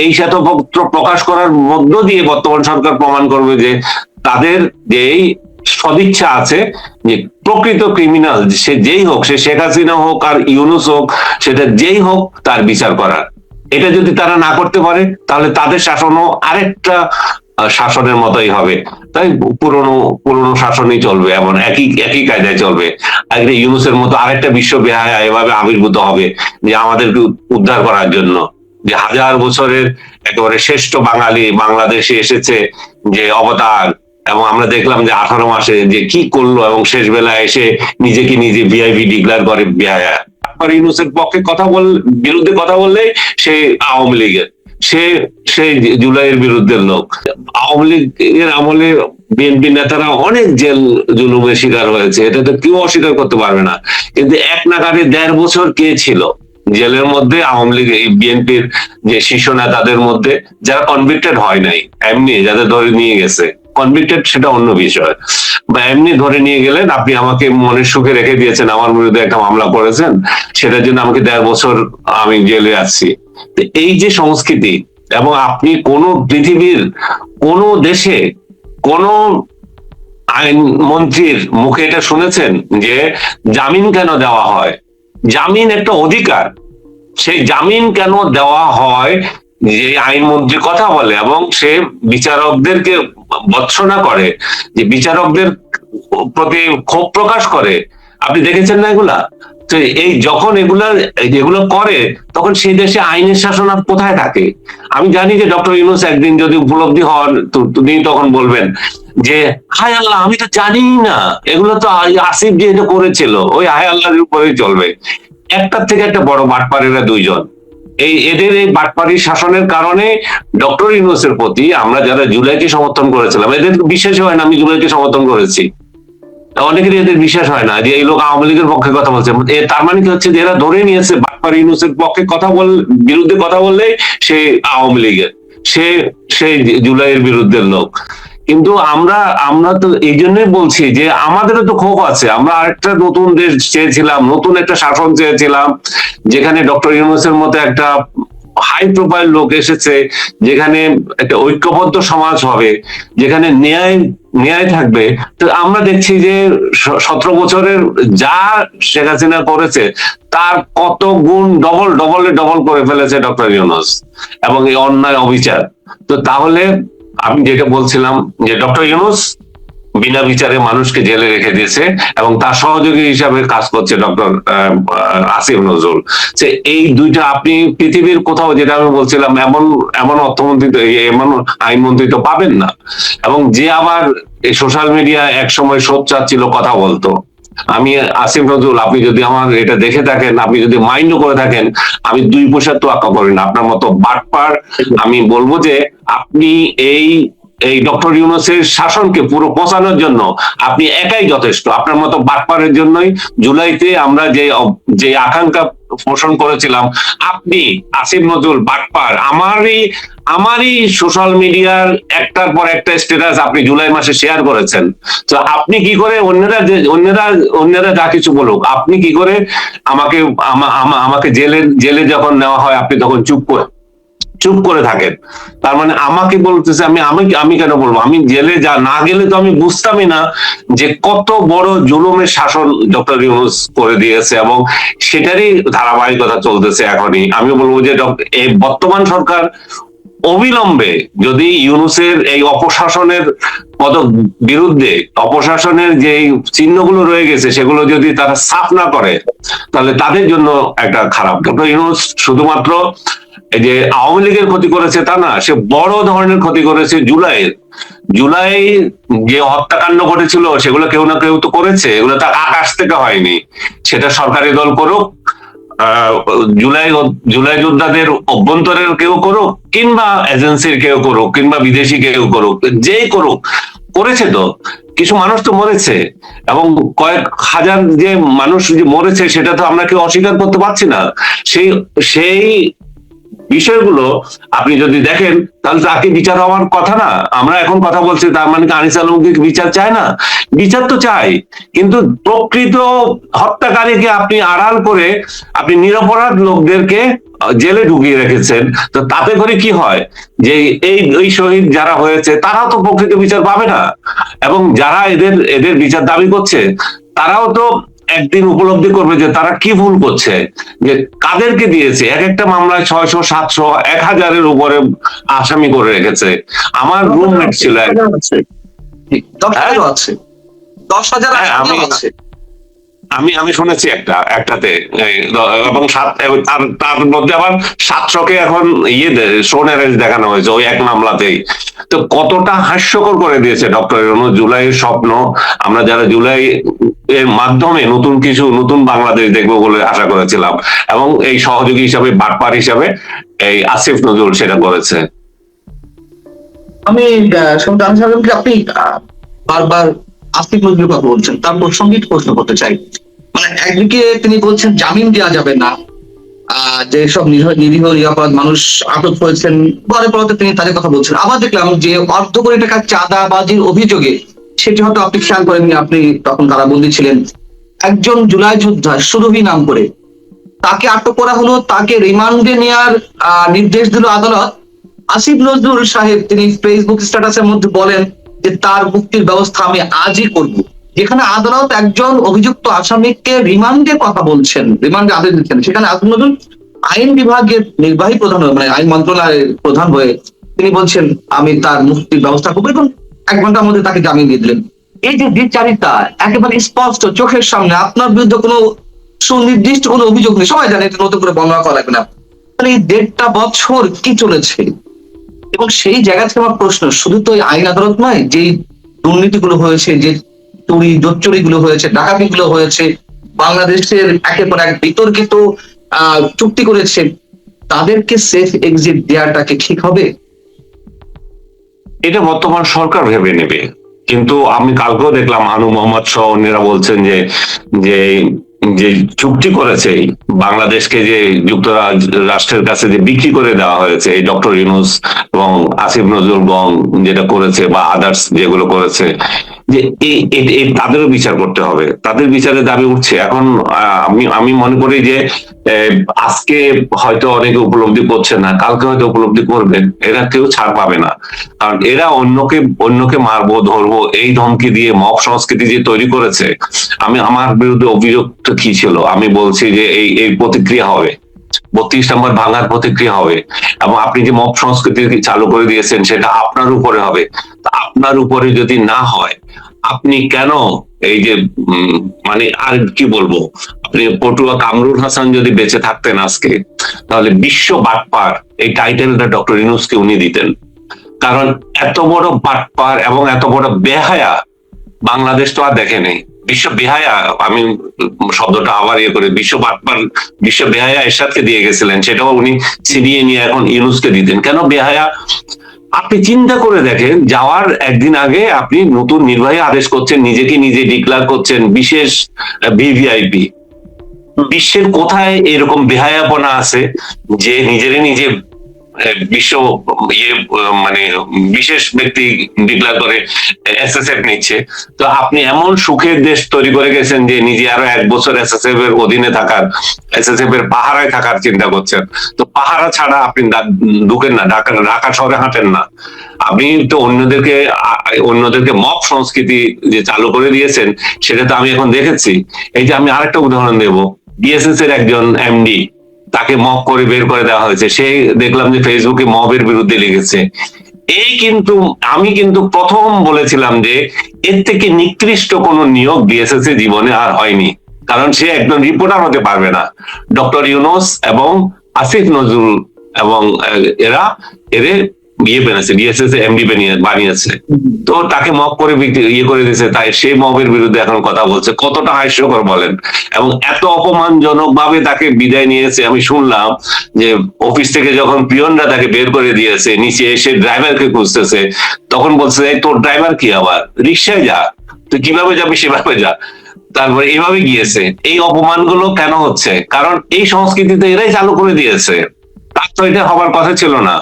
এই শ্বেতপত্র প্রকাশ করার মধ্য দিয়ে বর্তমান সরকার প্রমাণ করবে যে তাদের যে এই সদিচ্ছা আছে যে প্রকৃত ক্রিমিনাল সে যেই হোক, সে শেখ হাসিনা হোক আর ইউনূস হোক, সেটা যেই হোক তার বিচার করার। এটা যদি তারা না করতে পারে তাহলে তাদের শাসনও আরেকটা শাসনের মতোই হবে। তাই পুরনো পুরনো শাসনই চলবে, এমন একই একই কায়দায় চলবে। একটা ইউনূসের মতো আরেকটা বিশ্ব বেহায়া এভাবে আবির্ভূত হবে যে আমাদেরকে উদ্ধার করার জন্য, যে হাজার বছরের একেবারে শ্রেষ্ঠ বাঙালি বাংলাদেশে এসেছে যে অবতার, এবং আমরা দেখলাম যে 18 মাসে যে কি করলো, এবং শেষ বেলায় এসে নিজেকে নিজে ভিআইপি ডিক্লেয়ার করে বেহায়া। ইউনূসের পক্ষে কথা বিরুদ্ধে কথা বললেই সে আওয়ামী লীগের, সে সেই জুলাইয়ের বিরুদ্ধের লোক। আওয়ামী লীগের আমলে বিএনপি নেতারা অনেক জেল জুলুমের শিকার হয়েছে, এটা তো কেউ অস্বীকার করতে পারবে না। কিন্তু এক নাগারে 1.5 বছর কে ছিল জেলের মধ্যে? আওয়ামী লীগ এই বিএনপির যে শীর্ষ নেতাদের মধ্যে যারা কনভিক্টেড হয় নাই, এমনি যাদের ধরে নিয়ে গেছে। কনভিক্টেড সেটা অন্য বিষয়, বা এমনি ধরে নিয়ে গেলেন, আপনি আমাকে মনের সুখে রেখে দিয়েছেন, আমার বিরুদ্ধে একটা মামলা করেছেন, সেটার জন্য আমাকে 1.5 বছর আমি জেলে আছি। এই যে সংস্কৃতি, এবং আপনি কোন পৃথিবীর কোন দেশে কোন আইন মন্ত্রীর মুখে এটা শুনেছেন যে জামিন কেন দেওয়া হয়? জামিন একটা অধিকার, সেই জামিন কেন দেওয়া হয়? যে আইনমন্ত্রী কথা বলে এবং সে বিচারকদেরকে ভৎসনা করে, যে বিচারকদের প্রতি ক্ষোভ প্রকাশ করে, আপনি দেখেছেন না এগুলা? তো এই যখন এগুলো করে, তখন সেই দেশে আইনের শাসন আর কোথায় থাকে? আমি জানি যে ডক্টর ইউনূস একদিন যদি উপলব্ধি হন, তিনি তখন বলবেন যে হায় আল্লাহ, আমি তো জানি না, এগুলো তো আসিফ যে এটা করেছিল, ওই হায় আল্লাহর উপরেই চলবে। একটার থেকে একটা বড় বাটপারেরা দুইজন। এদের এই বাটপারি শাসনের কারণে ডক্টর ইউনূসের প্রতি আমরা যারা জুলাইকে সমর্থন করেছিলাম, এদের বিশ্বাস হয় না আমি জুলাইকে সমর্থন করেছি। অনেকেরই এদের বিশ্বাস হয় না যে এই লোক আওয়ামী লীগের পক্ষে কথা বলছে। তার মানে কি হচ্ছে যে এরা ধরে নিয়েছে বাটপার ইউনূসের পক্ষে বিরুদ্ধে কথা বললে সে আওয়ামী লীগের, সে সেই জুলাইয়ের বিরুদ্ধের লোক। কিন্তু আমরা তো এই জন্যই বলছি যে আমাদেরও তো ক্ষোভ আছে। আমরা আরেকটা নতুন দেশ চেয়েছিলাম, নতুন একটা শাসন চেয়েছিলাম, যেখানে ডক্টর ইউনূসের মতো একটা হাই প্রোফাইল লোক এসেছে, যেখানে একটা ঐক্যবদ্ধ সমাজ হবে, যেখানে ন্যায় থাকবে। তো আমরা দেখছি যে 17 বছরের যা শেখ হাসিনা করেছে তার কত গুণ ডবল করে ফেলেছে ডক্টর ইউনূস, এবং এই অন্যায় অবিচার। তো তাহলে আমি যেটা বলছিলাম যে ডক্টর ইউনূস বিনা বিচারে মানুষকে জেলে রেখে দিয়েছে, এবং তার সহযোগী হিসাবে কাজ করছে ডক্টর আসিফ নজরুল। এই দুইটা আপনি পৃথিবীর কোথাও, যেটা আমি বলছিলাম, এমন অর্থমন্ত্রী, এমন আইনমন্ত্রী তো পাবেন না। এবং যে আবার এই সোশ্যাল মিডিয়া এক সময় সোচ্চার ছিল, কথা বলতো। আমি আসিফ নজরুল, আপনি যদি আমার এটা দেখে থাকেন, আপনি যদি মাইন্ডও করে থাকেন, আমি 2 পয়সার তোয়াক্কা করি না আপনার মতো বাটপার। আমি বলবো যে আপনি এই ডক্টর ইউনূসের শাসনকে পুরো পচানোর জন্য আপনি একাই যথেষ্ট। আপনার মতো বাটপারের জন্যই জুলাইতে আমরা যে আকাঙ্ক্ষা পোষণ করেছিলাম, আপনি আসিফ নজরুল বাটপার, আমারই সোশ্যাল মিডিয়ার একটার পর একটা স্ট্যাটাস আপনি জুলাই মাসে শেয়ার করেছেন। তো আপনি কি করে অন্যরা যা কিছু বলুক, আপনি কি করে আমাকে জেলে যখন নেওয়া হয় আপনি তখন চুপ করে থাকেন? তার মানে আমাকে বলতেছে, আমি কেন বলবো? আমি জেলে না গেলে তো আমি বুঝতামই না যে কত বড় জুলুমের শাসন ডক্টর ইউনূস করে দিয়েছে, এবং সেটারই ধারাবাহিকতা চলতেছে এখনই। আমি বলবো যে এই বর্তমান সরকার অবিলম্বে যদি ইউনূসের এই অপশাসনের বিরুদ্ধে, অপশাসনের যে চিহ্নগুলো রয়ে গেছে সেগুলো যদি তারা সাফ না করে, তাহলে তাদের জন্য একটা খারাপ। ডক্টর ইউনূস শুধুমাত্র এই যে আওয়ামী লীগের ক্ষতি করেছে তা না, সে বড় ধরনের ক্ষতি করেছে জুলাই যে হত্যাকাণ্ড ঘটেছিল সেগুলো কেউ না কেউ তো করেছে, এগুলো তো আকাশ থেকে হয়নি। সেটা সরকারি দল করুক, জুলাই যোদ্ধাদের অভ্যন্তরের কেউ করুক, কিংবা এজেন্সির কেউ করুক, কিংবা বিদেশি কেউ করুক, যেই করুক, করেছে তো। কিছু মানুষ তো মরেছে, এবং কয়েক হাজার যে মানুষ যে মরেছে সেটা তো আমরা কেউ অস্বীকার করতে পারছি না। সেই বিষয়গুলো আপনি যদি দেখেন, তাহলে তাকে বিচার হওয়ার কথা না। আমরা এখন কথা বলছি, তার মানে কি আনিস আলমকে বিচার চায় না? বিচার তো চাই, কিন্তু প্রকৃত হত্যাকারীকে আপনি আড়াল করে আপনি নিরপরাধ লোকদেরকে জেলে ঢুকিয়ে রেখেছেন। তো তাতে করে কি হয় যে এই শহীদ যারা হয়েছে তারাও তো প্রকৃত বিচার পাবে না, এবং যারা এদের এদের বিচার দাবি করছে তারাও তো একদিন উপলব্ধি করবে যে তারা কি ভুল করছে, যে কাদেরকে দিয়েছে। এক একটা মামলায় 600, 700, 1000-এর উপরে আসামি করে রেখেছে। আমার রুমমেট ছিল এক। 10,000 আছে, 10,000 আমি আছে। আমি শুনেছি একটাতে এবং তার মধ্যে আবার 700-কে এখন সোনের দেখানো হয়েছে ওই এক মামলাতেই। তো কতটা হাস্যকর করে দিয়েছে ডক্টর ইউনূস জুলাইয়ের স্বপ্ন। আমরা যারা জুলাই এর মাধ্যমে নতুন বাংলাদেশ দেখবো বলে আশা করেছিলাম, এবং এই সহযোগী হিসাবে, বাটপার হিসাবে এই আসিফ নজরুল সেটা করেছে। আমি আপনি বারবার আসিফ নজরুলের কথা বলছেন, তার প্রসঙ্গিক প্রশ্ন করতে চাই। মানে একদিকে তিনি বলছেন জামিন দেওয়া যাবে না, যেসব নিরীহ নিরাপরাধ মানুষ আটক হয়েছেন, পরে পরে তিনি তাদের কথা বলছেন। আবার দেখলাম যে অর্ধ কোটি টাকা চাঁদাবাজির অভিযোগে, সেটি হয়তো আপনি খেয়াল করেননি, আপনি তখন কারাবন্দী ছিলেন, একজন জুলাই যোদ্ধা সুরভি নাম করে তাকে আটক করা হলো, তাকে রিমান্ডে নেওয়ার নির্দেশ দিল আদালত। আসিফ নজরুল সাহেব তিনি ফেসবুক স্ট্যাটাসের মধ্যে বলেন যে তার মুক্তির ব্যবস্থা আমি আজই করব। যেখানে আদালত একজন অভিযুক্ত আসামিকে রিমান্ডের কথা বলছেন, রিমান্ডে আদেশ দিচ্ছেন, সেখানে আসিফ নজরুল আইন বিভাগের নির্বাহী প্রধান, মানে আইন মন্ত্রণালয়ের প্রধান হয়ে তিনি বলছেন আমি তার মুক্তির ব্যবস্থা করবো, এবং 1 ঘন্টার মধ্যে তাকে জামিন দিয়ে দিলেন। এই যে দ্বিচারিতা একেবারে স্পষ্ট চোখের সামনে, আপনার বিরুদ্ধে কোনো সুনির্দিষ্ট কোনো অভিযোগ নেই, সবাই জানে, এটা নতুন করে বর্ণনা করা লাগবে না। এই 1.5টা বছর কি চলেছে, এবং সেই জায়গা থেকে আমার প্রশ্ন, শুধু তো আইন আদালত নয়, যে দুর্নীতিগুলো হয়েছে, যে জোচ্চুরি গুলো হয়েছে, ডাকাতি গুলো হয়েছে, বাংলাদেশের একের পর এক বিতর্কিত চুক্তি করেছে, তাদেরকে সেফ এক্সিট দেওয়াটা কি ঠিক হবে? এটা বর্তমান সরকার ভেবে নেবে। কিন্তু আমি কালকেও দেখলাম আনু মোহাম্মদ সহ অন্যরা বলছেন যে যে যে চুক্তি করেছে বাংলাদেশকে, যে যুক্তরাষ্ট্রের কাছে যে বিক্রি করে দেওয়া হয়েছে এই ডক্টর ইউনূস এবং আসিফ নজরুল গং যেটা করেছে, বা আদার্স যেগুলো করেছে, যে এই তাদেরও বিচার করতে হবে, তাদের বিচারের দাবি উঠছে এখন। আমি মনে করি যে আজকে হয়তো অনেকে উপলব্ধি করছে না, কালকে হয়তো উপলব্ধি করবেন, এরা কেউ ছাড় পাবে না। কারণ এরা অন্যকে মারবো, ধরবো, এই ধমকি দিয়ে মব সংস্কৃতি যে তৈরি করেছে। আমার বিরুদ্ধে অভিযোগটা কি ছিল, আমি বলছি যে এই প্রতিক্রিয়া হবে, 32 নম্বর ভাঙার প্রতিক্রিয়া হবে, এবং আপনি যে মব সংস্কৃতি চালু করে দিয়েছেন সেটা আপনার উপরে হবে। আপনার উপরে যদি না হয়, আপনি কেন এই যে মানে আর কি বলবো, আপনি পটুয়া কামরুল হাসান যদি বেঁচে থাকতেন আজকে, তাহলে বিশ্ব বাটপার এই টাইটেলটা ডক্টর ইউনূসকে উনি দিতেন। কারণ এত বড় বাটপার এবং এত বড় বেহায়া বাংলাদেশ তো আর দেখে নেই। বিশ্ব বেহায়া, আমি শব্দটা আবার করে, বিশ্ব বাটপার, বিশ্ব বেহায়া এরশাদকে দিয়ে গেছিলেন, সেটাও উনি ছিনিয়ে নিয়ে এখন ইউনূসকে দিতেন। কেন বেহায়া? আপনি চিন্তা করে দেখেন, যাওয়ার একদিন আগে আপনি নতুন নির্বাহী আদেশ করছেন, নিজেকে নিজে ডিক্লার করছেন বিশেষ ভিভিআইপি। বিশ্বের কোথায় এরকম বেহায়াপনা আছে যে নিজে বিশ্ব মানে বিশেষ ব্যক্তি ডিক্লার করে এসএসএফ নিচ্ছে? তো আপনি এমন সুখের দেশ তৈরি করে গেছেন যে নিজে আরো 1 বছর এসএসএফ এর অধীনে থাকার, এসএসএফ এর পাহারায় থাকার চিন্তা করছেন। তো পাহারা ছাড়া আপনি ঢুকেন না, ঢাকা শহরে হাঁটেন না। আপনি তো অন্যদেরকে মব সংস্কৃতি যে চালু করে দিয়েছেন, সেটা তো আমি এখন দেখেছি। এই যে আমি আরেকটা উদাহরণ দেব, বিএসএস এর একজন এমডি, তাকে মব করে বের করে দেওয়া হয়েছে, সে দেখলাম যে ফেসবুকে মবের বিরুদ্ধে লিখেছে। আমি কিন্তু প্রথম বলেছিলাম যে এর থেকে নিকৃষ্ট কোন নিয়োগ বিএসএস এর জীবনে আর হয়নি, কারণ সে একজন রিপোর্টার হতে পারবে না। ডক্টর ইউনূস এবং আসিফ নজরুল এবং এদের বানিয়েছে, বিএসএস এমডি বানিয়েছে। তো তাকে মব করে করে দিয়েছে, তাই সেই মবের বিরুদ্ধে এখন কথা বলছে। কতটা হাস্যকর বলেন! এবং এত অপমানজনক ভাবে তাকে বিদায় নিয়েছে। আমি শুনলাম যে অফিস থেকে যখন পিয়নরা তাকে বের করে দিয়েছে, নিচে এসে ড্রাইভারকে খুঁজতেছে, তখন বলছে তোর ড্রাইভার কি, আবার রিক্সায় যা, তুই কিভাবে যাবি সেভাবে যা। তারপরে এভাবে গিয়েছে। এই অপমানগুলো কেন হচ্ছে? কারণ এই সংস্কৃতিতে এরাই চালু করে দিয়েছে। তার তো এটা হবার কথা ছিল না।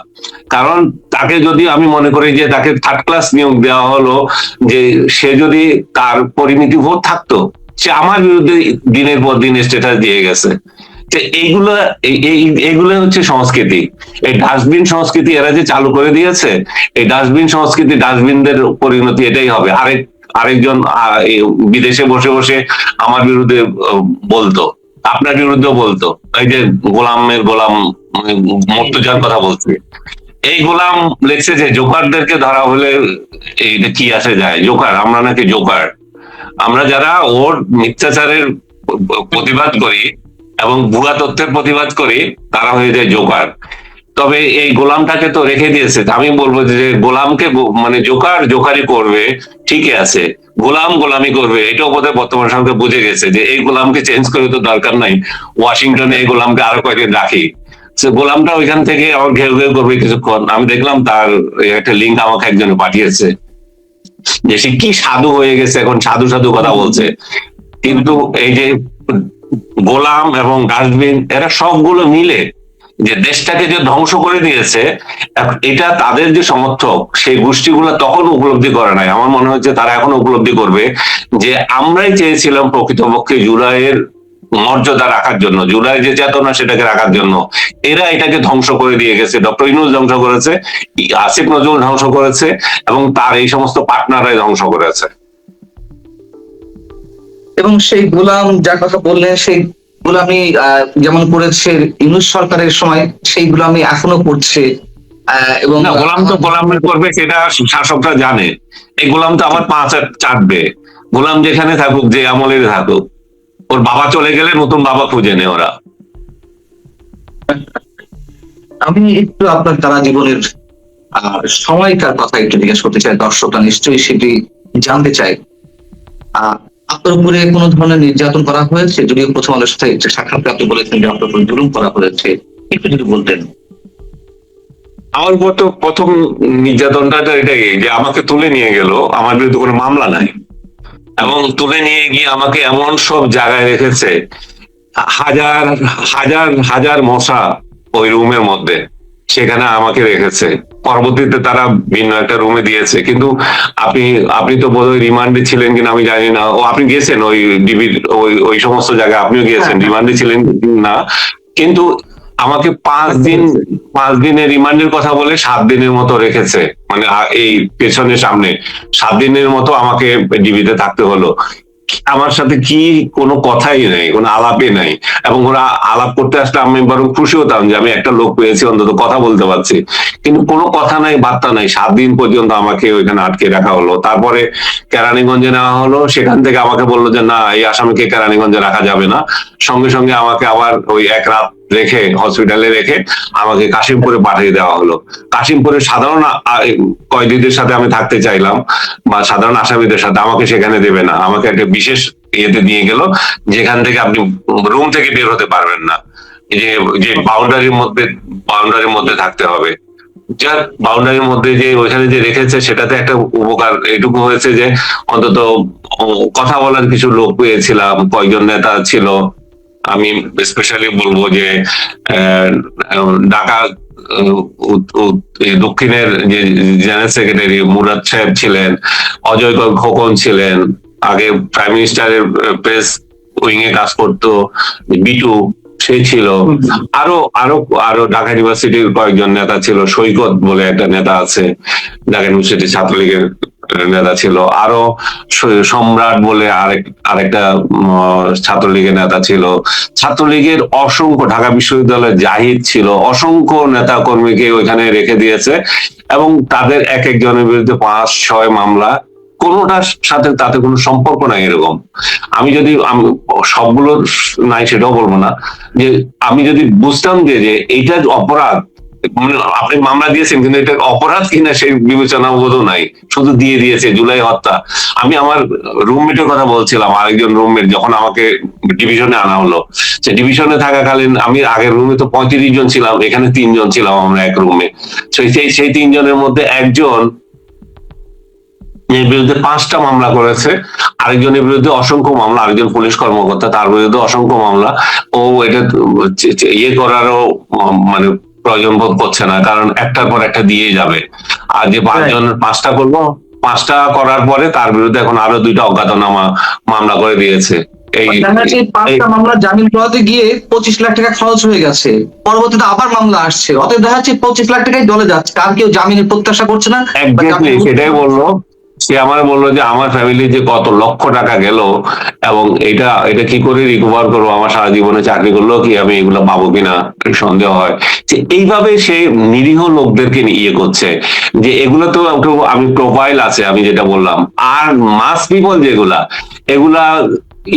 কারণ তাকে যদি, আমি মনে করি যে তাকে 3rd ক্লাস নিয়োগ দেওয়া হলো, যে সে যদি তার পরিমিতি ভোট থাকতো, সে আমার বিরুদ্ধে দিনের পর দিন স্ট্যাটাস দিয়ে গেছে। যে এইগুলো হচ্ছে সংস্কৃতি। এই ডাস্টবিন সংস্কৃতি এরা যে চালু করে দিয়েছে, এই ডাস্টবিন সংস্কৃতি, ডাস্টবিনদের পরিণতি এটাই হবে। আরেকজন বিদেশে বসে বসে আমার বিরুদ্ধে বলতো, আপনার বিরুদ্ধেও বলতো, এই যে গোলাম মর্তুজার কথা বলছে, এই গোলাম লেখছে যে জোকারদেরকে ধরা হলে এইটা কি আসে যায়, জোকার আমরা নাকি জোকার। আমরা যারা ওর মিথ্যাচারের প্রতিবাদ করি এবং ভুয়া তথ্যের প্রতিবাদ করি, তারা হয়ে যায় জোকার। তবে এই গোলামটাকে তো রেখে দিয়েছে। আমি বলবো যে গোলামকে মানে জোকারি করবে, ঠিকই আছে, গোলামি করবে, এটাও বোধহয় বর্তমান সরকার বুঝে গেছে যে এই গোলামকে চেঞ্জ করে তো দরকার নাই, ওয়াশিংটনে এই গোলামকে আরো কয়েকদিন রাখি। গোলামটা ওইখান থেকে আবার ঘেউ ঘেউ করবে কিছুক্ষণ। আমি দেখলাম তার একটা লিঙ্ক আমাকে একজনে পাঠিয়েছে, যে সে কি সাধু হয়ে গেছে, এখন সাধু সাধু কথা বলছে। কিন্তু এই যে গোলাম এবং ডাস্টবিন এরা সবগুলো মিলে যে দেশটাকে যে ধ্বংস করে দিয়েছে, এটা তাদের যে সমর্থক সেই গোষ্ঠীগুলো তখন উপলব্ধি করে নাই। আমার মনে হচ্ছে তারা এখন উপলব্ধি করবে যে আমরাই চেয়েছিলাম প্রকৃতপক্ষে জুলাইয়ের মর্যাদা রাখার জন্য, জুলাই যে চেতনা সেটাকে রাখার জন্য। এরা এটাকে ধ্বংস করে দিয়ে গেছে। ডক্টর ইউনূস ধ্বংস করেছে, আসিফ নজরুল ধ্বংস করেছে, এবং তার এই সমস্ত পার্টনাররাই ধ্বংস করেছে। এবং সেই গোলাম যার কথা বললেন, সেই গোলামি যেমন করেছে ইউনূস সরকারের সময়, সেই গোলামি এখনো করছে। এবং গোলাম তো গোলামি করবে সেটা শাসকরা জানে। এই গোলাম তো আবার পাঁচ চাটবে। গোলাম যেখানে থাকুক, যে আমলের থাকুক, ওর বাবা চলে গেলে নতুন বাবা খুঁজে নেয় ওরা। আমি একটু আপনার তারা জীবনের সময়কার কথা একটু জিজ্ঞেস করতে চাই, দর্শকরা নিশ্চয়ই সেটি জানতে চাই। আপনার উপরে কোন ধরনের নির্যাতন করা হয়েছে? যদিও প্রথম আলোর সাথে সাক্ষাৎকারে আপনি বলেছেন যে আপনার উপর জুলুম করা হয়েছে, একটু যদি বলতেন। আমার উপর তো প্রথম নির্যাতনটা এটাই যে আমাকে তুলে নিয়ে গেল, আমার বিরুদ্ধে কোনো মামলা নাই, এবং তুলে নিয়ে গিয়ে আমাকে এমন সব জায়গায় রেখেছে, হাজার হাজার হাজার মশা ওই রুমের মধ্যে, সেখানে আমাকে রেখেছে। পরবর্তীতে তারা ভিন্ন একটা রুমে দিয়েছে। কিন্তু আপনি তো বোধহয় রিমান্ডে ছিলেন কিনা আমি জানি না। ও আপনি গিয়েছেন ওই ডিবির ওই সমস্ত জায়গায়, আপনিও গিয়েছেন, রিমান্ডে ছিলেন না। কিন্তু আমাকে 5 দিনের রিমান্ডের কথা বলে 7 দিনের মতো রেখেছে, মানে এই পেছনের সামনে 7 দিনের মতো আমাকে ডিবিতে থাকতে হলো। আমার সাথে কি কোনো কথাই নাই, কোনো আলাপই নাই। এবং ওরা আলাপ করতে আসলে আমি বরং খুশি হতাম যে আমি একটা লোক পেয়েছি, অন্তত কথা বলতে পারছি। কিন্তু কোনো কথা নাই, বার্তা নাই। 7 দিন পর্যন্ত আমাকে ওইখানে আটকে রাখা হলো। তারপরে কেরানীগঞ্জে নেওয়া হলো। সেখান থেকে আমাকে বললো যে না, এই আসামিকে কেরানীগঞ্জে রাখা যাবে না। সঙ্গে সঙ্গে আমাকে আবার ওই এক রাত রেখে, হসপিটালে রেখে আমাকে কাশিমপুরে পাঠিয়ে দেওয়া হলো। কাশিমপুরে সাধারণ কয়েদিদের সাথে আমি থাকতে চাইলাম, বা সাধারণ আসামিদের সাথে, আমাকে সেখানে দেবে না। আমাকে একটা বিশেষ ইয়েতে নিয়ে গেল, যেখান থেকে আপনি রুম থেকে বের হতে পারবেন না, যে বাউন্ডারির মধ্যে থাকতে হবে। যার বাউন্ডারির মধ্যে যে ওইখানে যে রেখেছে, সেটাতে একটা উপকার এটুকু হয়েছে যে অন্তত কথা বলার কিছু লোক পেয়েছিলাম, কয়েকজন নেতা ছিল। আমি স্পেশালি বলবো যে ঢাকা দক্ষিণের যে জেনারেল সেক্রেটারি মুরাদ সাহেব ছিলেন, অজয় খোকন ছিলেন, আগে প্রাইম মিনিস্টারের প্রেস উইং এ কাজ করতো বিটু, সে ছিল। আরো আরো আরো ঢাকা ইউনিভার্সিটির কয়েকজন নেতা ছিল। সৈকত বলে একটা নেতা আছে, ঢাকা ইউনিভার্সিটি ছাত্রলীগের নেতা ছিল। আরো সম্রাট বলে আরেকটা ছাত্রলীগের নেতা ছিল। ছাত্রলীগের অসংখ্য, ঢাকা বিশ্ববিদ্যালয়ের জাহিদ ছিল, অসংখ্য নেতা কর্মীকে ওইখানে রেখে দিয়েছে। এবং তাদের এক একজনের বিরুদ্ধে 5-6 মামলা, কোনোটার সাথে তাতে কোনো সম্পর্ক নাই এরকম। আমি যদি সবগুলো নাই সেটাও বলবো না, যে আমি যদি বুঝতাম যে এইটা অপরাধ, আপনি মামলা দিয়েছেন কিন্তু এটা অপরাধ কিনা সেই বিবেচনা বোধও নাই, শুধু দিয়ে দিয়েছে জুলাই হত্যা। আমি আমার রুমমেটের কথা বলছিলাম, আরেকজন রুমমেট, যখন আমাকে ডিভিশনে আনা হলো, সে ডিভিশনে থাকাকালীন আমি আগের রুমে তো 35 জন ছিলাম, এখানে 3 জন ছিলাম আমরা এক রুমে। সেই 3 জনের মধ্যে একজন এর বিরুদ্ধে 5টা মামলা করেছে, আরেকজনের বিরুদ্ধে অসংখ্য মামলা, আরেকজন পুলিশ কর্মকর্তা, তার বিরুদ্ধে অসংখ্য মামলা। ও এটা ইয়ে করারও মানে প্রয়োজন বোধ করছে না, কারণ একটার পর একটা দিয়ে যাবে। আর যে 5 জনের 5টা করার পরে তার বিরুদ্ধে এখন আরো 2টা অজ্ঞাতনামা মামলা করে দিয়েছে। এই দেখা যাচ্ছে 5টা মামলা জামিন করাতে গিয়ে 25 লাখ টাকা খরচ হয়ে গেছে, পরবর্তীতে আবার মামলা আসছে, অতএব দেখা যাচ্ছে 25 লাখ টাকাই ডলে যাচ্ছে, আর কেউ জামিনের প্রত্যাশা করছে না বা এক্স্যাক্টলি জামিনের সেটাই বললো। সে আমার বললো যে আমার ফ্যামিলি যে কত লক্ষ টাকা গেল, এবং এটা এটা কি করে রিকভার করবো, আমার সারা জীবনে চাকরি করলেও কি আমি এগুলো পাবো কিনা সন্দেহ হয়। যে এইভাবে সে নিরীহ লোকদেরকে ইয়ে করছে, যে এগুলো তো আমি প্রোফাইল আছে আমি যেটা বললাম, আর মাস পিপল যেগুলা, এগুলা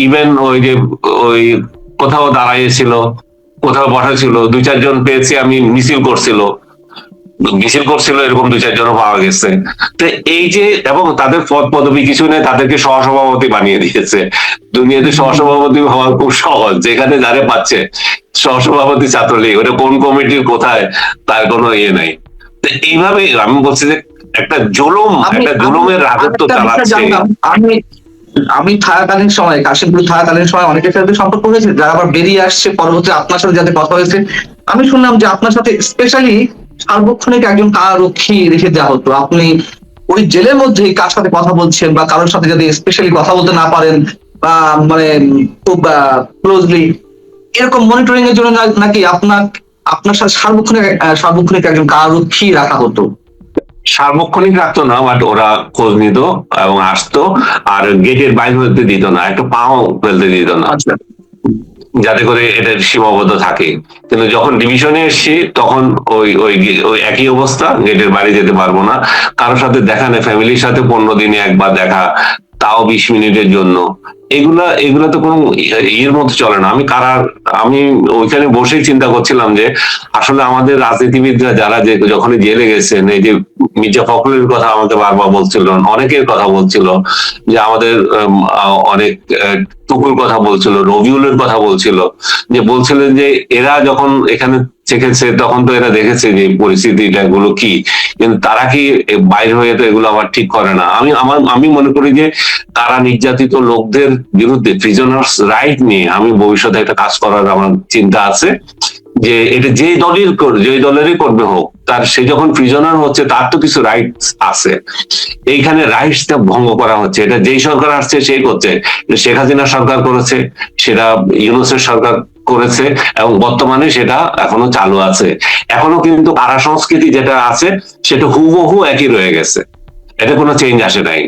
ইভেন ওই যে ওই কোথাও দাঁড়াইছিল, কোথাও বসা ছিল, 2-4 জন পেয়েছি আমি, মিছিল করছিল এরকম 2-4 জনও পাওয়া গেছে। তো এই যে, এবং তাদের পদ পদবি কিছু নেই, তাদেরকে সহসভাপতি বানিয়ে দিয়েছে। দুনিয়াতে সহসভাপতি হওয়া খুব সহজ, যেখানে যারে পাচ্ছে সহসভাপতি ছাত্রলীগ, ওটা কোন কমিটির কোথায় তার কোনো ইয়ে নাই। তো এইভাবে আমি বলছি যে একটা জুলুমের রাজত্ব আরেকটা বিষয় চালাচ্ছে। জানলাম, আমি আমি থাকাকালীন সময়, কাশিমপুর থাকাকালীন সময় অনেকের সাথে সম্পর্ক হয়েছে, যারা আবার বেরিয়ে আসছে পরবর্তী আপনার সাথে যাতে কথা হয়েছে, আমি শুনলাম যে আপনার সাথে স্পেশালি সার্বক্ষণিক একজন কারারক্ষী রেখে দেওয়া হতো। আপনি ওই জেলের মধ্যেই কার সাথে কথা বলছেন বা কারোর সাথে যদি স্পেশালি কথা বলতে না পারেন, বা মানে খুব ক্লোজলি, এরকম মনিটরিং এর জন্য নাকি আপনার সাথে সার্বক্ষণিক একজন কারারক্ষী রাখা হতো? সার্বক্ষণিক রাখতো না, বাট ওরা খোঁজ নিত এবং আসতো, আর গেটের বাইরে হতে দিত না, একটু পাও ফেলতে দিত না, আচ্ছা, যাতে করে এটা সীমাবদ্ধ থাকে। কিন্তু যখন ডিভিশনে এসছি তখন ওই ওই ওই একই অবস্থা, গেটের বাইরে যেতে পারবো না, কারোর সাথে দেখা নেই, ফ্যামিলির সাথে 15 দিনে একবার দেখা, তাও 20 মিনিটের জন্য। এগুলা এগুলা তো কোনো ইয়ের মধ্যে চলে না। আমি ওইখানে বসেই চিন্তা করছিলাম যে আসলে আমাদের রাজনীতিবিদরা যারা যে যখনই জেলে গেছেন, এই যে মির্জা ফখরুলের কথা আমাকে বারবার বলছিল, অনেকের কথা বলছিল, যে আমাদের অনেক টুকুর কথা বলছিল, রবিউলের কথা বলছিল, যে বলছিলেন যে এরা যখন এখানে চেকেছে তখন তো এরা দেখেছে যে পরিস্থিতিটা গুলো কি, কিন্তু তারা কি বাইরে হয়ে তো এগুলো আবার ঠিক করে না। আমি মনে করি যে তারা নির্যাতিত লোকদের বিরুদ্ধে প্রিজনার্স রাইট নিয়ে আমি ভবিষ্যতে একটা কাজ করার আমার চিন্তা আছে, যে এটা যে দলেরই করবে হোক, তার সে যখন প্রিজনার হচ্ছে তার তো কিছু রাইটস আছে, এইখানে রাইটসটা ভঙ্গ করা হচ্ছে। এটা যেই সরকার আসছে সেই করছে, শেখ হাসিনা সরকার করেছে, সেটা ইউনূসের সরকার করেছে, এবং বর্তমানে সেটা এখনো চালু আছে। এখনো কিন্তু কারা সংস্কৃতি যেটা আছে সেটা হুবহু একই রয়ে গেছে, এটা কোনো চেঞ্জ আসে নাই।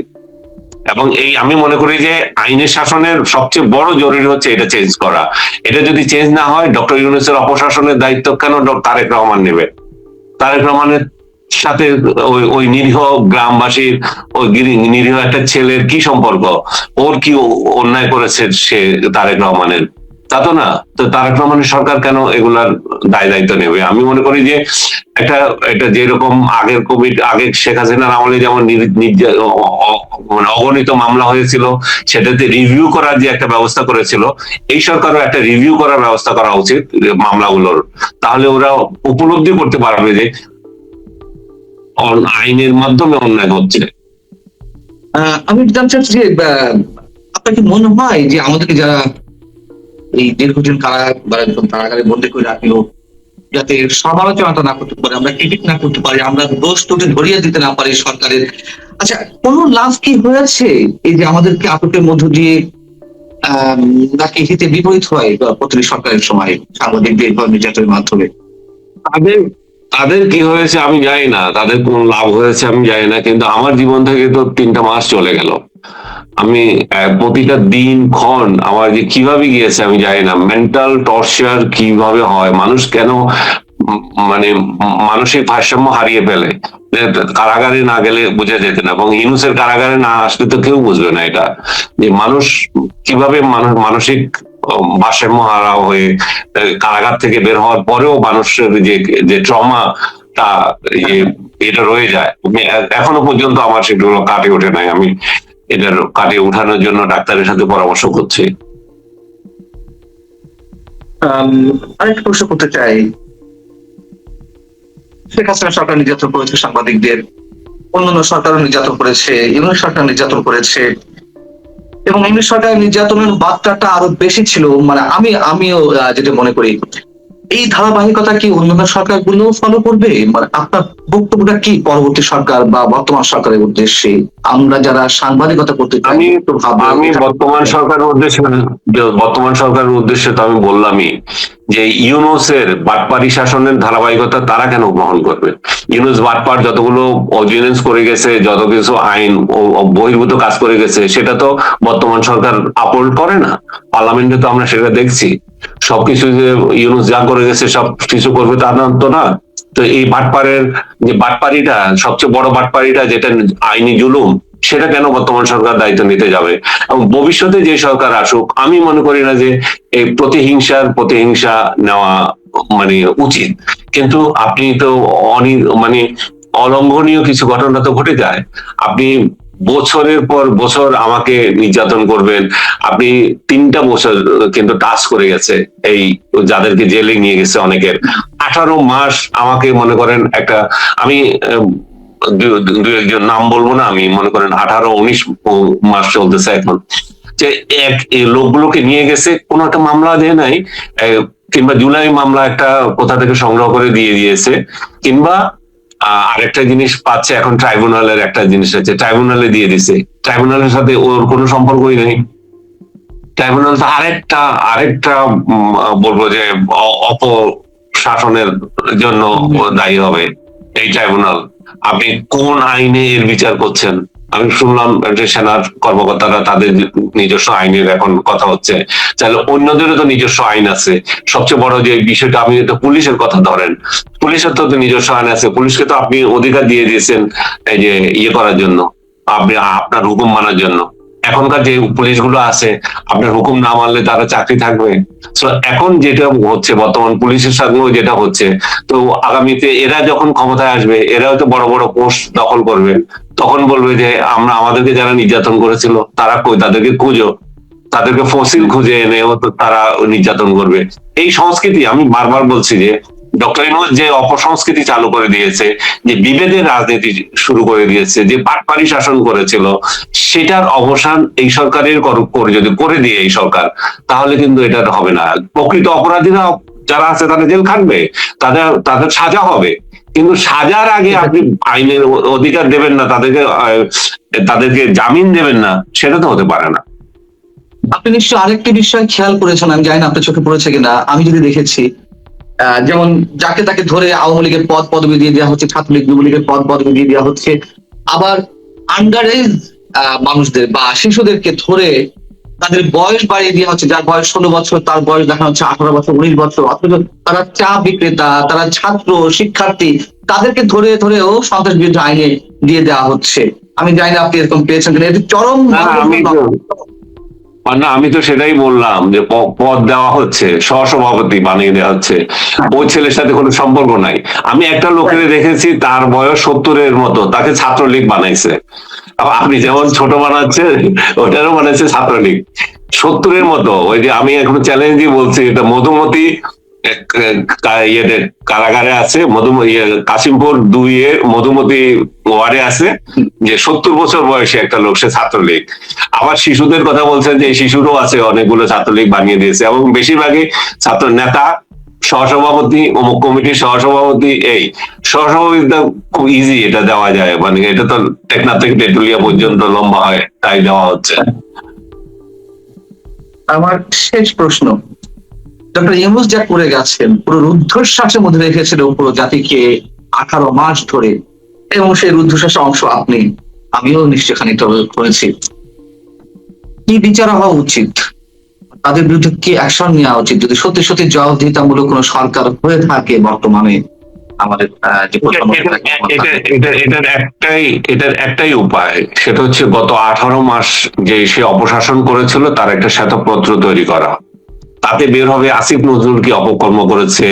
এবং আমি মনে করি যে আইনের শাসনের সবচেয়ে বড় জরুরি হচ্ছে এটা চেঞ্জ করা। এটা যদি চেঞ্জ না হয়, ডক্টর ইউনূসের অপশাসনের দায়িত্ব কেন তারেক রহমান নেবে? তারেক রহমানের সাথে ওই নিরীহ গ্রামবাসীর, ওই নিরীহ একটা ছেলের কি সম্পর্ক? ওর কি অন্যায় করেছে সে তারেক রহমানের? তা তো না। তো তারেক রহমানের সরকার কেন এগুলার দায় দায়িত্ব নেবে? আমি মনে করি যে এটা যেরকম আগে শেখ হাসিনার আমলে যেমন মানে অগণিত মামলা হয়েছিল, সেটাতে রিভিউ করার যে একটা ব্যবস্থা করেছিল, এই সরকারও একটা রিভিউ করার ব্যবস্থা করা উচিত মামলাগুলোর। তাহলে ওরা উপলব্ধি করতে পারবে যে আইনের মাধ্যমে অন্যায় হচ্ছে। আমি জানতে চাচ্ছি যে আপনার কি মনে হয় যে আমাদেরকে যারা এই দীর্ঘদিন কারাগারে বন্দি করে রাখলো, যাতে সমালোচনা না করতে পারে, আমরা ক্রিটিক না করতে পারি, আমরা দোষ ত্রুটি ধরিয়ে দিতে না পারি সরকারের, আচ্ছা কোন লাভ কি হয়েছে এই যে আমাদেরকে আটকের মধ্য দিয়ে নাকি হিতে বিপরীত হয় প্রতিটি সরকারের সময় সাংবাদিকদের নির্যাতনের মাধ্যমে? তাদের তাদের কি হয়েছে আমি জানি না, তাদের কোন লাভ হয়েছে আমি জানি না, কিন্তু আমার জীবন থেকে তো 3টা মাস চলে গেল। আমি প্রতিটা দিন ক্ষণ আমার যে কিভাবে গিয়েছে আমি জানি না। মেন্টাল টর্চার কিভাবে হয়, মানুষ কেন মানে মানসিক ভারসাম্য হারিয়ে ফেলে, কারাগারে না গেলে বোঝা যেত না, এবং ইউনূসের কারাগারে না আসলে তো কেউ বুঝবে না এটা, যে মানুষ কিভাবে মানসিক ভারসাম্য হারা হয়ে কারাগার থেকে বের হওয়ার পরেও মানুষের যে ট্রমা তা এটা রয়ে যায়। এখনো পর্যন্ত আমার সেগুলো কাটে ওঠে নাই। আমি এটার কাটিয়ে উঠানোর জন্য ডাক্তারের সাথে পরামর্শ করছি। আরেকটা প্রশ্ন করতে চাই, শেখ হাসিনা সরকার নির্যাতন করেছে সাংবাদিকদের, অন্যান্য সরকারও নির্যাতন করেছে, ইউনিট সরকার নির্যাতন করেছে, এবং ইউনিট সরকারের নির্যাতনের মাত্রাটা আরো বেশি ছিল। মানে আমিও যেটা মনে করি, এই ধারাবাহিকতা কি অন্যান্য সরকারগুলো ফলো করবে? মানে আপনার বক্তব্যটা কি পরবর্তী সরকার বা বর্তমান সরকারের উদ্দেশ্যে? আমরা যারা সাংবাদিকতা করতে চাই আমি একটু ভাববো আমি এটা। বর্তমান সরকারের উদ্দেশ্যে তো আমি বললামই যে ইউনূসের বাটপারি শাসনের ধারাবাহিকতা তারা কেন গ্রহণ করবে? ইউনূস বাটপার যতগুলো অর্ডিন্যান্স করে গেছে, যত কিছু আইন ও বহির্ভূত কাজ করে গেছে, সেটা তো বর্তমান সরকার আপলোড করে না। পার্লামেন্টে তো আমরা সেটা দেখছি। সবকিছু যে ইউনূস যা করে গেছে সব কিছু করবে তা না তো না। তো এই বাটপারের যে বাটপারিটা, সবচেয়ে বড় বাটপারিটা যেটা আইনি জুলুম, সেটা কেন বর্তমান সরকার দায়িত্ব নিতে যাবে? এবং ভবিষ্যতে যে সরকার আসুক, আমি মনে করি না যে এই প্রতিহিংসা নেওয়া মানে উচিত। কিন্তু আপনি তো মানে অলঙ্ঘনীয় কিছু ঘটনা তো ঘটে যায়। আপনি বছরের পর বছর আমাকে নির্যাতন করবেন। আপনি 3টা বছর কিন্তু টাচ করে গেছে এই যাদেরকে জেলে নিয়ে গেছে অনেকের। 18 মাস আমাকে মনে করেন একটা, আমি দু একজন নাম বলবো না, আমি মনে করেন 18-19 মাস চলতেছে এখন, যে এই লোকগুলোকে নিয়ে গেছে, কোনো একটা মামলা দেয় নাই, কিংবা জুলাই মামলা একটা কোথা থেকে সংগ্রহ করে দিয়ে দিয়েছে, কিংবা আরেকটা জিনিস পাচ্ছে এখন, ট্রাইব্যুনালের একটা জিনিস আছে, ট্রাইব্যুনালে দিয়ে দিছে। ট্রাইব্যুনালের সাথে ওর কোনো সম্পর্কই নেই। ট্রাইব্যুনাল তো আরেকটা আরেকটা বলবো যে অপশাসনের জন্য দায়ী হবে এই ট্রাইব্যুনাল। আপনি কোন আইনে এর বিচার করছেন? আমি শুনলাম যে সেনার কর্মকর্তারা তাদের নিজস্ব আইনের এখন কথা হচ্ছে, তাহলে অন্যদেরও তো নিজস্ব আইন আছে। সবচেয়ে বড় যে বিষয়টা, আপনি তো পুলিশের কথা ধরেন, পুলিশের তো নিজস্ব আইন আছে। পুলিশকে তো আপনি অধিকার দিয়ে দিয়েছেন এই যে করার জন্য, আপনি আপনার হুকুম মানার জন্য। এখনকার যে পুলিশগুলো আছে, আপনার হুকুম না মানলে তারা চাকরি থাকবে? তো এখন যেটা হচ্ছে, বর্তমান পুলিশের সঙ্গেও যেটা হচ্ছে, তো আগামীতে এরা যখন ক্ষমতায় আসবে, এরাও তো বড় বড় পোস্ট দখল করবে। তখন বলবে যে আমাদেরকে যারা নির্যাতন করেছিল তারা কই, তাদেরকে খুঁজো, তাদেরকে ফসিল খুঁজে এনেও তো তারা নির্যাতন করবে। এই সংস্কৃতি, আমি বারবার বলছি যে ডক্টর ইউনূস যে অপসংস্কৃতি চালু করে দিয়েছে, যে বিভেদের রাজনীতি শুরু করে দিয়েছে, যে পাটপাড়ি শাসন করেছিল, সেটার অবসান এই সরকারের যদি করে দিয়ে এই সরকার, তাহলে কিন্তু এটা হবে না। প্রকৃত অপরাধীরা যারা আছে তারা জেল খাটবে, তাদের সাজা হবে। কিন্তু সাজার আগে আপনি আইনের অধিকার দেবেন না, তাদেরকে জামিন দেবেন না, সেটা তো হতে পারে না। আপনি নিশ্চয়ই আরেকটি বিষয় খেয়াল করেছেন, আমি জানি না আপনার চোখে পড়েছে কিনা, আমি যদি দেখেছি যেমন যাকে তাকে ধরে আওয়ামী লীগের পদ পদবি দিয়ে দেওয়া হচ্ছে, ছাত্রলীগ যুবলীগের পদ পদবি দিয়ে দেওয়া হচ্ছে। আবার আন্ডার এজ মানুষদের বা শিশুদেরকে ধরে তাদের বয়স বাড়িয়ে দেওয়া হচ্ছে। যার বয়স 16 বছর তার বয়স দেখা হচ্ছে 18 বছর, 19 বছর, অথচ তারা চা বিক্রেতা, তারা ছাত্র শিক্ষার্থী, তাদেরকে ধরে ধরেও সন্ত্রাস বিরোধী আইনে দিয়ে দেওয়া হচ্ছে। আমি জানি না আপনি এরকম পেয়েছেন কিনা, এটি চরম। না, আমি তো সেটাই বললাম যে পদ দেওয়া হচ্ছে, সহসভাপতি বানিয়ে দেওয়া হচ্ছে। ওই ছেলের সাথে কোনো সম্পর্ক নাই। আমি একটা লোকের দেখেছি, তার বয়স 70-এর মতো, তাকে ছাত্রলীগ বানাইছে। আপনি যেমন ছোট বানাচ্ছে, ওটারও বানাইছে ছাত্রলীগ। 70-এর মতো, ওই যে আমি এখন চ্যালেঞ্জই বলছি, এটা মধুমতি কারাগারে আছে, কাশিমপুর 2-এর মধুমতি ওয়ার্ডে আছে, যে 70 বছর বয়সী একটা লোক, সে ছাত্রলীগ। আবার শিশুদের কথা বলছেন, যে শিশুরও আছে, অনেকগুলো ছাত্রলীগ বানিয়ে দিয়েছে, এবং বেশিরভাগই ছাত্র নেতা, সহসভাপতি, অমুক কমিটির সহসভাপতি। এই সহসভাপতিটা খুব ইজি, এটা দেওয়া যায়, মানে এটা তো টেকনাফ থেকে তেঁতুলিয়া পর্যন্ত লম্বা হয়, তাই দেওয়া হচ্ছে। আমার শেষ প্রশ্ন, ডক্টর ইউনূস যা করে গেছেন, পুরো রুদ্ধশ্বাসের মধ্যে রেখেছিল পুরো জাতিকে 18 মাস ধরে, এবং সেই রুদ্ধশ্বাসের অংশ আপনি, আমিও নিশ্চয় খানিকটা করেছি। কি বিচার হওয়া উচিত? তাদের বিরুদ্ধে কি অ্যাকশন নেওয়া উচিত যদি সত্যি সত্যি জবাবদিহিতামূলক কোনো সরকার হয়ে থাকে বর্তমানে আমাদের যে এটার একটাই উপায়, সেটা হচ্ছে গত 18 মাস যে সে অপশাসন করেছিল তার একটা শ্বেতপত্র তৈরি করা। তাতে বের হবে আসিফ নজরুল কি অপকর্ম করেছে,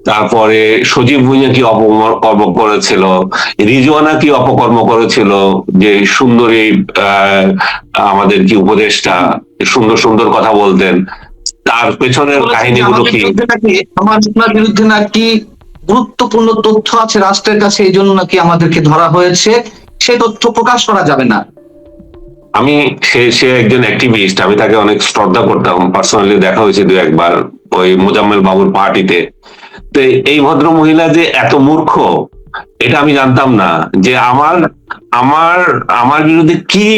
তারপরে সজীব ভুঁইয়া কি অপকর্ম করেছিল, রিজওয়ানা কি অপকর্ম করেছিল, যে সুন্দরী আমাদের কি উপদেশটা, সুন্দর সুন্দর কথা বলতেন, তার পেছনের কাহিনীগুলো কি। আমার আপনার বিরুদ্ধে নাকি গুরুত্বপূর্ণ তথ্য আছে রাষ্ট্রের কাছে, এই জন্য নাকি আমাদেরকে ধরা হয়েছে, সেই তথ্য প্রকাশ করা যাবে না। সে একজন অ্যাক্টিভিস্ট, আমি তাকে অনেক শ্রদ্ধা করতাম, পার্সোনালি দেখা হয়েছে 2-1 বার। ওই মোজাম্মেল বাবুর পার্টিতে। তো এই ভদ্র মহিলা যে এত মূর্খ এটা আমি জানতাম না, যে আমার আমার আমার বিরুদ্ধে কি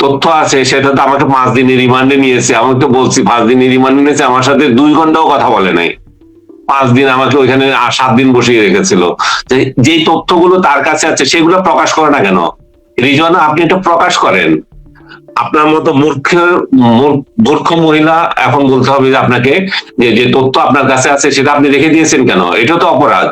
তথ্য আছে সেটা তো আমাকে 5 দিনের রিমান্ডে নিয়েছে। আমি তো বলছি 5 দিনের রিমান্ডে নিয়েছে, আমার সাথে 2 ঘন্টাও কথা বলে নাই। 5 দিন আমাকে ওইখানে 7 দিন বসিয়ে রেখেছিল। যে তথ্যগুলো তার কাছে আছে সেগুলো প্রকাশ করে না কেন? রিজওয়ানা, আপনি এটা প্রকাশ করেন। আপনার মতো মূর্খ মহিলা এখন বলতে হবে যে আপনাকে, যে তথ্য আপনার কাছে আছে সেটা আপনি রেখে দিয়েছেন কেন? এটা তো অপরাধ।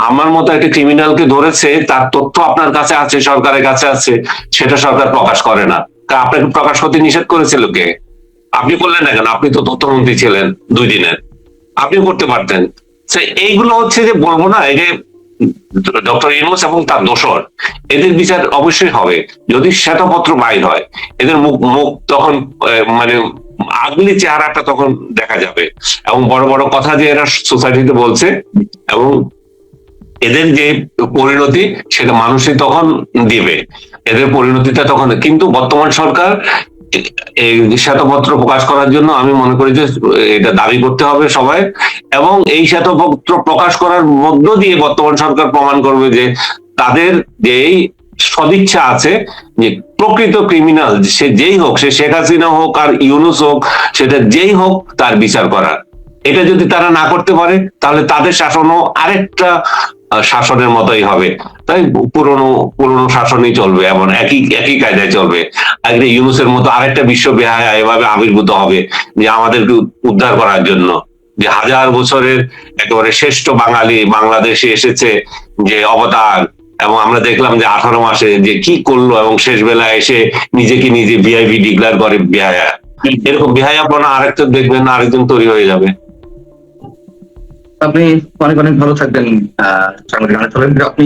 আমার মতো একটা ক্রিমিনালকে ধরেছে, তার তথ্য আপনার কাছে আছে, সরকারের কাছে আছে, সেটা সরকার প্রকাশ করে না। তা আপনাকে প্রকাশ করতে নিষেধ করেছিল কে? আপনি করলেন না কেন? আপনি তো তথ্যমন্ত্রী ছিলেন 2 দিনের, আপনি করতে পারতেন। এইগুলো হচ্ছে যে বলবো না, এই যে ডক্টর ইউনূস এবং তার দোসর, এদের বিচার অবশ্যই হবে। যদি শ্বেতপত্র বাইর হয়, এদের মুখ মুখ তখন মানে আগলি চেহারাটা তখন দেখা যাবে, এবং বড় বড় কথা যে এরা সোসাইটিতে বলছে, এবং এদের যে পরিণতি সেটা মানুষই তখন দিবে। এদের পরিণতিটা তখন, কিন্তু বর্তমান সরকার এই শ্বেতপত্র প্রকাশ করার জন্য আমি মনে করি যে এটা দাবি করতে হবে সবাই, এবং এই শ্বেতপত্র প্রকাশ করার মধ্য দিয়ে বর্তমান সরকার প্রমাণ করবে যে তাদের যে এই সদিচ্ছা আছে, যে প্রকৃত ক্রিমিনাল সে যেই হোক, সে শেখ হাসিনা হোক আর ইউনূস হোক, সেটা যেই হোক তার বিচার করার। এটা যদি তারা না করতে পারে তাহলে তাদের শাসনও আরেকটা শাসনের মতোই হবে। তাই পুরনো পুরনো শাসনই চলবে, এমন একই একই কায়দায় চলবে। আগে ইউনূসের মতো আরেকটা বিশ্ব বেহায়া এভাবে আবির্ভূত হবে, যে আমাদেরকে উদ্ধার করার জন্য, যে 1000 বছরের একেবারে শ্রেষ্ঠ বাঙালি বাংলাদেশে এসেছে, যে অবতার। এবং আমরা দেখলাম যে 18 মাসে যে কি করলো, এবং শেষ বেলা এসে নিজেকে নিজে ভিআইপি ডিক্লেয়ার করে বেহায়া। এরকম বেহায়াপনা আরেকটা দেখবেন, আরেকজন তৈরি হয়ে যাবে। আপনি অনেক অনেক ভালো থাকবেন। সাংবাদিক আপনি